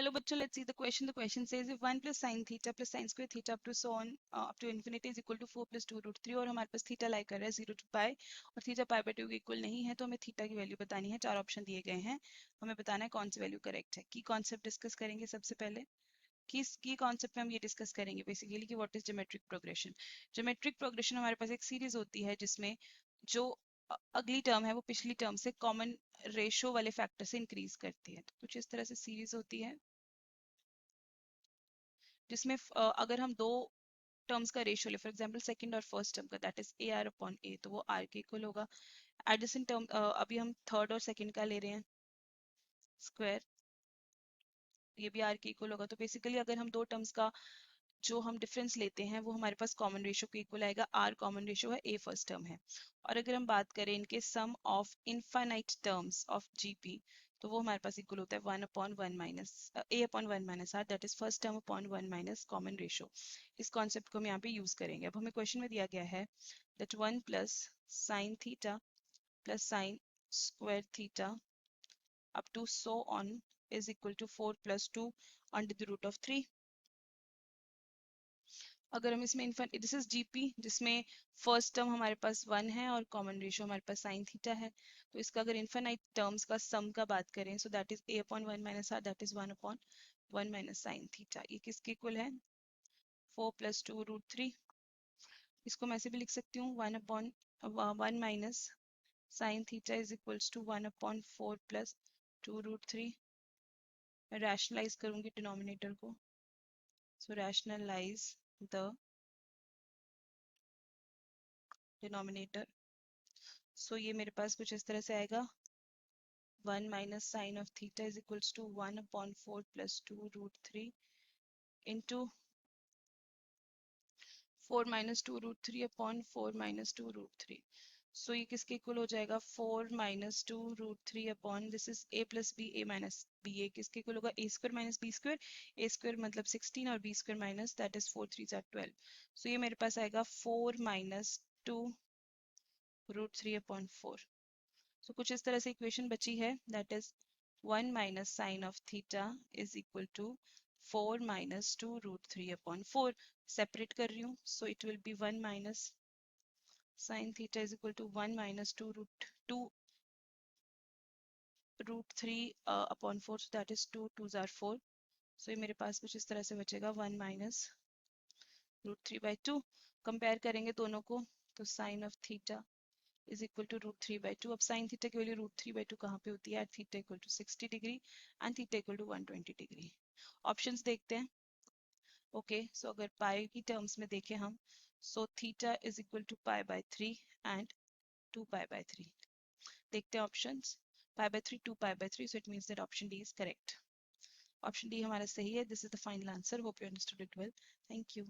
Hello bachcho, let's see the question. The question says if 1 plus sin theta plus sin square theta up to so on up to infinity is equal to 4 plus 2 root 3 और हमारे पास theta lie कर रहा है 0 to pi और theta pi by 2 के equal नहीं है, तो हमें थीटा की वैल्यू बतानी है। चार ऑप्शन दिए गए हैं, हमें बताना है कौन सी वैल्यू करेक्ट है। की कॉन्सेप्ट डिस्कस करेंगे सबसे पहले। की कॉन्सेप्ट में हम ये डिस्कस करेंगे बेसिकली कि what is geometric progression. Geometric progression हमारे पास एक सीरीज होती है जिसमें जो अगली टर्म है वो पिछली टर्म से कॉमन रेशो वाले फैक्टर से इंक्रीज करती है। तो कुछ इस तरह से सीरीज होती है जिसमें अगर हम दो टर्म्स का रेशियो ले, फॉर एग्जांपल सेकंड और फर्स्ट टर्म का, that is a r upon a, तो वो आर के इक्वल होगा। एडजेसेंट टर्म अभी हम थर्ड और सेकंड का ले रहे हैं स्क्वायर, ये भी आर के इक्वल होगा। तो बेसिकली अगर हम दो टर्म्स का जो हम डिफरेंस लेते हैं वो हमारे पास कॉमन रेशियो के इक्वल आएगा। आर कॉमन रेशियो है, ए फर्स्ट टर्म है। और अगर हम बात करें इनके sum of infinite terms of GP, तो वो हमारे पास इक्वल होता है 1 upon 1 minus a upon 1 minus are, that is first term upon 1 minus common ratio. इस कॉन्सेप्ट को हम यहाँ पे यूज करेंगे। अब हमें क्वेश्चन में दिया गया है that 1 plus sine theta plus sine square theta up to so on is equal to 4 plus 2 under the root of 3। अगर हम इसमें दिस इज जीपी जिसमें फर्स्ट टर्म हमारे पास 1 है और कॉमन रेशियो हमारे पास साइन थीटा है, तो इसका अगर इनफाइनाइट टर्म्स का सम का बात करें so that is a upon 1 minus are, that is 1 upon 1 minus sine theta. ये किसके इक्वल है? 4 प्लस 2 रूट 3। इसको मैं ऐसे भी लिख सकती हूँ 1 upon 1 minus sine theta is equals to 1 upon 4 plus 2 root 3। मैं रैशनलाइज करूंगी डिनोमिनेटर को, so rationalize the denominator. So ये मेरे पास कुछ इस तरह से आएगा 1 minus sine of theta is equals to 1 upon 4 plus 2 root 3 into 4 minus 2 root 3 upon 4 minus 2 root 3। So ये किसके इक्वल हो जाएगा? 4 minus 2 root 3 upon this is a plus b, a minus b। ये किसके इक्वल होगा? a square minus b square, a square मतलब 16 और b square minus that is 4 3s are 12। So ये मेरे पास आएगा 4 minus 2 root 3 upon 4। So कुछ इस तरह से इक्वेशन बची है, that is 1 minus sine of theta is equal to 4 minus 2 root 3 upon 4। Separate कर रही हूँ, so it will be 1 minus sine theta is equal to 1 minus 2 root 3 upon 4, so that is 2 2s are 4। so ये मेरे पास कुछ इस तरह से बचेगा 1 minus root 3 by 2। कंपेयर करेंगे दोनों को, तो sin of theta is equal to root 3 by 2। अब sin थीटा की वैल्यू root 3 by 2 कहाँ पे होती है? at theta equal to 60 degree and theta equal to 120 degree. Options देखते हैं। ओके, सो अगर पाई की टर्म्स में देखें हम, so theta is equal to pi by 3 and 2 pi by 3। देखते हैं options. Pi by 3 2 pi by 3, so it means that option D is correct. Option D हमारा सही है। This is the final answer. Hope you understood it well. Thank you.